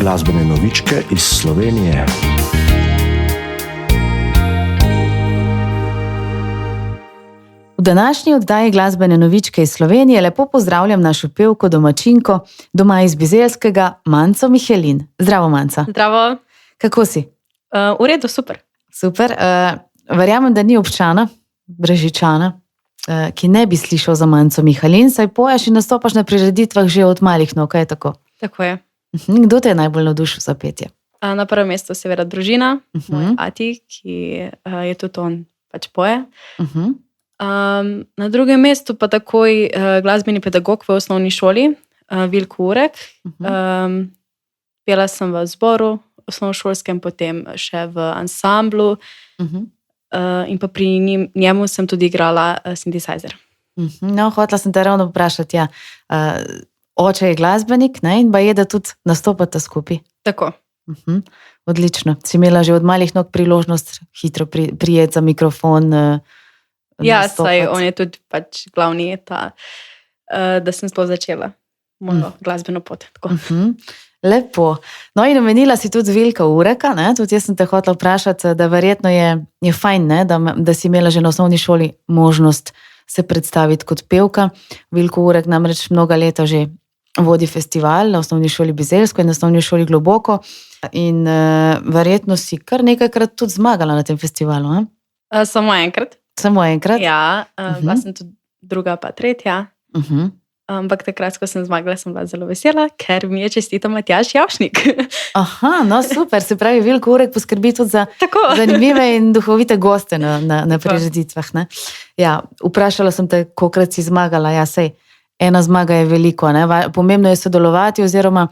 glasbene novičke iz Slovenije. V današnji oddaji glasbene novičke iz Slovenije lepo pozdravljam našo pevko, domačinko, doma iz Bizeljskega, Manco Mihelin. Zdravo, Manca. Zdravo. Kako si? V redu, super. Super. Verjamem, da ni občana, Brežičana, ki ne bi slišal za Manco Mihelin, saj poješ in nastopaš na prireditvah že od malih nog, je tako? Tako je. Kdo te je najbolj navdušil za petje? Na prvem mestu seveda družina, moj ati, ki je tudi on pač poje. Na drugem mestu pa takoj glasbeni pedagog v osnovni šoli, Vilko Urek. Pela sem v zboru osnovnošolskem, potem še v ansamblu in pa pri njemu sem tudi igrala synthesizer. No, hotela sem te ravno vprašati, ja. Oče je glasbenik, ne? In baje, da tudi nastopata skupaj. Tako. Odlično. Si imela že od malih nog priložnost hitro prijeti za mikrofon, Ja, nastopati? saj on je tudi pač glavni, da sem sploh začela mojo glasbeno pot. Tako. Lepo. No, in omenila si tudi Vilka Ureka, ne? Tudi jaz sem te hotela vprašati, da verjetno je fajn, ne? Da si imela že na osnovni šoli možnost se predstaviti kot pevka. Vilko Urek namreč mnoga leta že vodi festival na osnovni šoli Bizeljsko in na osnovni šoli Globoko in verjetno si kar nekajkrat tudi zmagala na tem festivalu, ne? Samo enkrat. Samo enkrat? Ja, bila sem tudi druga pa tretja. Ampak takrat, ko sem zmagala, sem bila zelo vesela, ker mi je čestital Matjaž Javšnik. Aha, no super, se pravi, Vilko Urek poskrbi tudi za Tako. zanimive in duhovite goste na prireditvah, ne? Ja, vprašala sem te, kolikrat si zmagala, ja, sej, ena zmaga je veliko, ne? Pomembno je sodelovati oziroma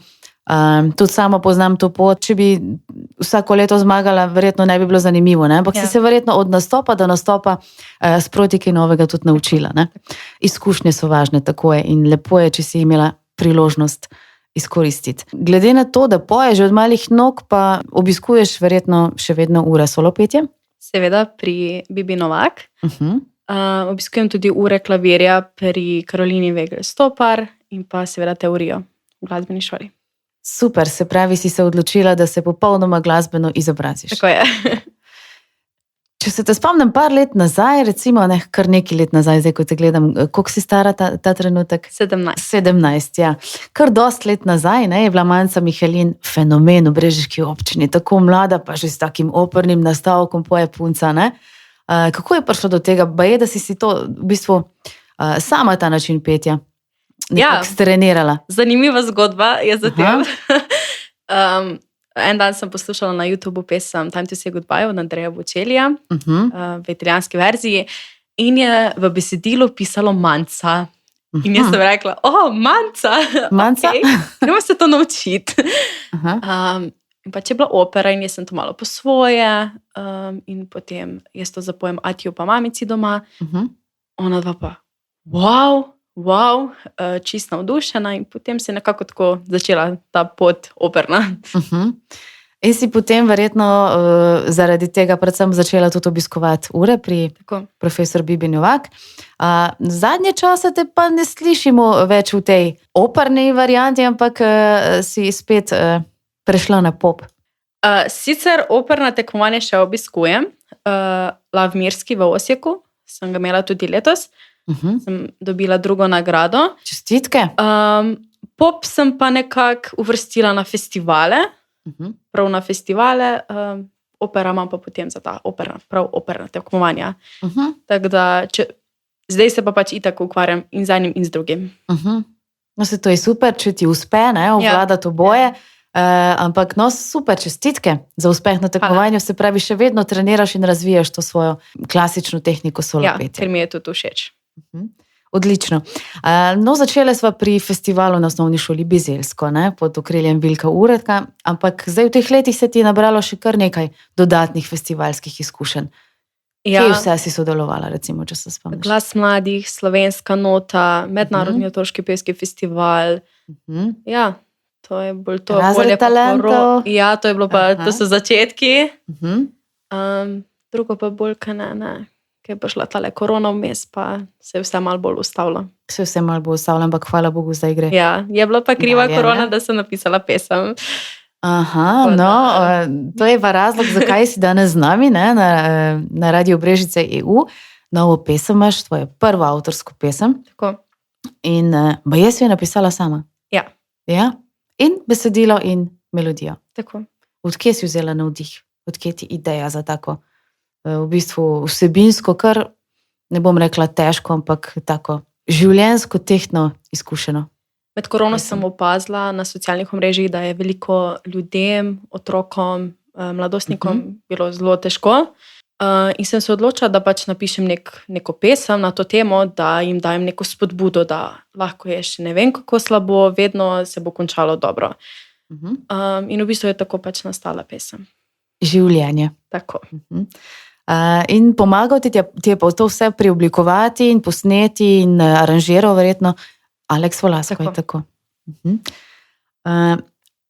tudi sama poznam to pot, če bi vsako leto zmagala, verjetno ne bi bilo zanimivo, ne? Ampak si se verjetno od nastopa do nastopa sproti kaj novega tudi naučila, ne? Izkušnje so važne, tako je, in lepo je, če si imela priložnost izkoristiti. Glede na to, da poješ že od malih nog, pa obiskuješ verjetno še vedno ure solopetje? Seveda pri Bibi Novak. Obiskujem tudi ure klavirja pri Karolini Vegel-Stopar in pa seveda teorijo v glasbeni šoli. Super, se pravi, si se odločila, da se popolnoma glasbeno izobraziš. Tako je. Če se te spomnim par let nazaj, recimo kar nekaj let nazaj, zdaj ko te gledam, koliko si stara ta trenutek? 17. 17, ja. Kar dost let nazaj, ne, je bila Manca Mihelin fenomen v brežiški občini, tako mlada, pa že s takim opernim nastavkom poje punca, ne? Kako je prišlo do tega? Baje, da si to v bistvu sama ta način petja nekako strenirala? Zanimiva zgodba je za tem. En dan sem poslušala na YouTubeu pesem Time to say goodbye od Andreja Bocelija v italijanski verziji in je v besedilu pisalo Manca. In jaz sem rekla, Manca! Manca? Okay, gremo se to naučiti. In pač je bila opera in jaz sem to malo po svoje in potem jaz to zapojem atiju pa mamici doma. Ona dva pa, wow, čist navdušena in potem se je nekako tako začela ta pot operna. In si potem verjetno zaradi tega predvsem začela tudi obiskovati ure pri profesor Bibi Novak. Zadnje čase te pa ne slišimo več v tej operni varianti, ampak si spet prešla na pop. Sicer operna tekmovanja še obiskujem. Lavmirski v Osijeku, sem ga imela tudi letos. Sem dobila drugo nagrado. Čestitke. Pop sem pa nekako uvrstila na festivale. Prav na festivale. Opera imam pa potem za ta operna tekmovanja. Tako da, zdaj se pa pač itak ukvarjam in z enim in z drugim. No, se to je super, če ti uspe, ne, obvladati oboje. Ampak no, super, čestitke za uspeh na tekmovanju, se pravi, še vedno treniraš in razvijaš to svojo klasično tehniko solopetja. Ja, ker mi je tudi všeč. Odlično. No, začele sva pri festivalu na osnovni šoli Bizeljsko, ne, pod okriljem Vilka Ureka, ampak zdaj v teh letih se ti je nabralo še kar nekaj dodatnih festivalskih izkušenj. Kje vse si sodelovala, recimo, če se spomniš? Glas mladih, Slovenska nota, Mednarodni otroški pevski festival. Ja, to je bolj to. Razred talentov. Ja, to je bilo pa, to so začetki. Drugo pa bolj, ker je prišla tale korona vmes, pa se je vse malo bolj ustavilo. Se vse malo bolj ustavilo, ampak hvala Bogu zdaj gre. Ja, je bila pa kriva korona, da sem napisala pesem. Aha, to je pa razlog, zakaj si danes z nami, ne, na Radiu Brežice EU. Novo pesem imaš, tvojo prvo avtorsko pesem. Tako. In baje si jo napisala sama. Ja. Ja? In besedilo in melodijo. Tako. Odkje si vzela navdih? Odkje ti ideja za tako v bistvu vsebinsko, kar ne bom rekla težko, ampak tako življenjsko tehtno izkušeno? Med korono sem opazila na socialnih omrežjih, da je veliko ljudem, otrokom, mladostnikom bilo zelo težko. In sem se odločila, da pač napišem neko pesem na to temo, da jim dajem neko spodbudo, da lahko je še ne vem kako slabo, vedno se bo končalo dobro. In v bistvu je tako pač nastala pesem. Življenje. Tako. In pomagal ti je pa to vse preoblikovati in posneti in aranžiral verjetno Aleks Volasko, je tako.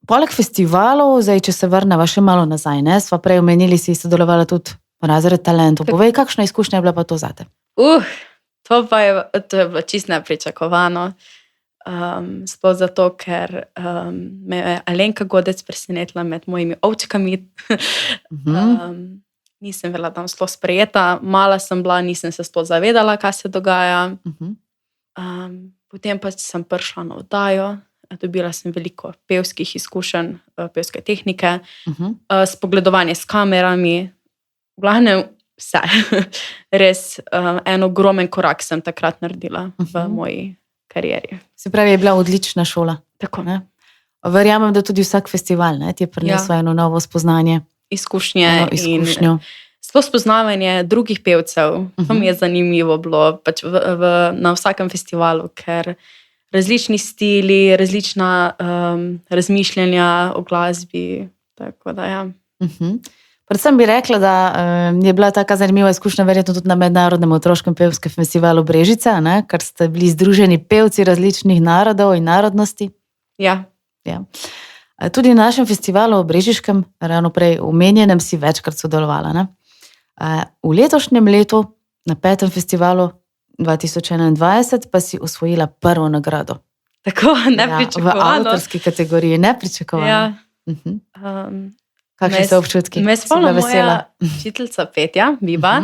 Poleg festivalov, zdaj, če se vrneva še malo nazaj, ne, sva prej omenili, si sodelovala tudi v Razred talentov. Povej, kakšna izkušnja je bila pa to zate? To je bilo čisto nepričakovano. Sploh zato, ker me je Alenka Godec presenetila med mojimi ovčkami. Nisem bila tam sploh sprejeta, mala sem bila, nisem se sploh zavedala, kaj se dogaja. Potem pa sem prišla na oddajo, dobila sem veliko pevskih izkušenj, pevske tehnike, spogledovanje s kamerami, v glavnem vse. Res en ogromen korak sem takrat naredila v moji karieri. Se pravi, je bila odlična šola. Tako. Ne? Verjamem, da tudi vsak festival, ne, ti je prinesel eno novo spoznanje. Izkušnjo. Sploh spoznavanje drugih pevcev, to mi je zanimivo bilo pač na vsakem festivalu, ker različni stili, različna razmišljanja o glasbi, tako da ja. Predvsem bi rekla, da je bila taka zanimiva izkušnja verjetno tudi na Mednarodnem otroškem pevskem festivalu Brežice, ne, ker ste bili združeni pevci različnih narodov in narodnosti. Ja. Tudi na našem festivalu v Brežiškem, ravno prej omenjenem, si večkrat sodelovala, ne? V letošnjem letu, na 5. festivalu 2021, pa si osvojila prvo nagrado. Tako, nepričakovano. V avtorski kategoriji, nepričakovano. Ja. Kakšni so občutki? Me spomnim moja učiteljica Petja, Biba,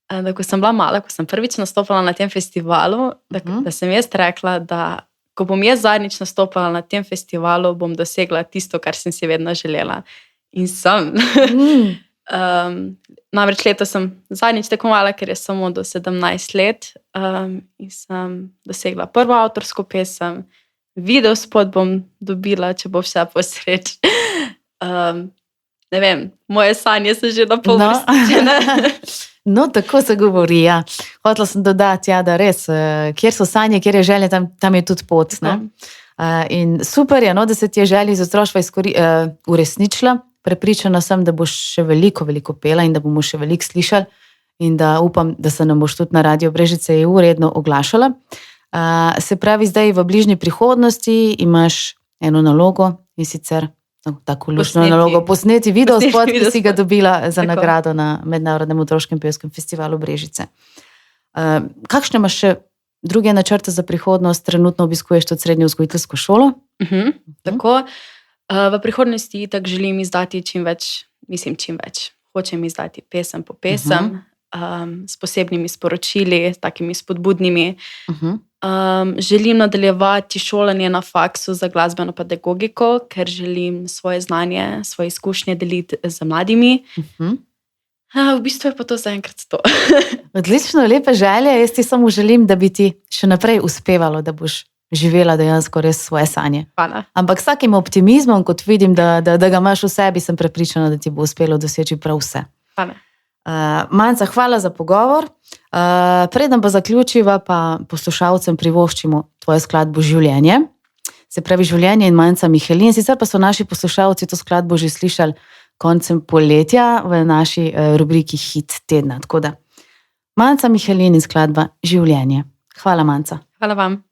da ko sem bila mala, ko sem prvič nastopala na tem festivalu, da sem jaz rekla, da ko bom jaz zadnjič nastopala na tem festivalu, bom dosegla tisto, kar sem si vedno želela. In sem. Namreč leto sem zadnjič tekmovala, ker je samo do 17 let in sem dosegla prvo avtorsko pesem. Video spot bom dobila, če bo vse po sreči. Ne vem, moje sanje so že na pol uresničene. No, tako se govori, ja. Hotela sem dodati, ja, da res, kjer so sanje, kjer je želje, tam je tudi pot. Ne? In super je, no, da se ti je želje iz otroštva uresničila. Prepričana sem, da boš še veliko pela in da bomo še veliko slišali in da upam, da se nam boš tudi na Radio Brežice EU redno oglašala. Se pravi, zdaj v bližnji prihodnosti imaš eno nalogo in sicer tako lušno nalogo posneti video spot, ki si ga dobila za nagrado na Mednarodnem otroškem pevskem festivalu Brežice. Kakšne imaš še druge načrte za prihodnost? Trenutno obiskuješ tudi srednjo vzgojiteljsko šolo? Tako. V prihodnosti tako želim izdati čim več. Hočem izdati pesem po pesem, s posebnimi sporočili, s takimi spodbudnimi. Želim nadaljevati šolanje na faksu za glasbeno pedagogiko, ker želim svoje znanje, svoje izkušnje deliti z mladimi. V bistvu je pa to zaenkrat to. Odlično, lepe želje. Jaz ti samo želim, da bi ti še naprej uspevalo, da boš živela dejansko res svoje sanje. Hvala. Ampak s takim optimizmom, kot vidim, da ga imaš v sebi, sem prepričana, da ti bo uspelo doseči prav vse. Hvala. Manca, hvala za pogovor. Preden pa zaključiva, pa poslušalcem privoščimo tvojo skladbo Življenje. Se pravi Življenje in Manca Mihelin. Sicer pa so naši poslušalci to skladbo že slišali koncem poletja v naši rubriki Hit tedna. Tako da Manca Mihelin in skladba Življenje. Hvala, Manca. Hvala vam.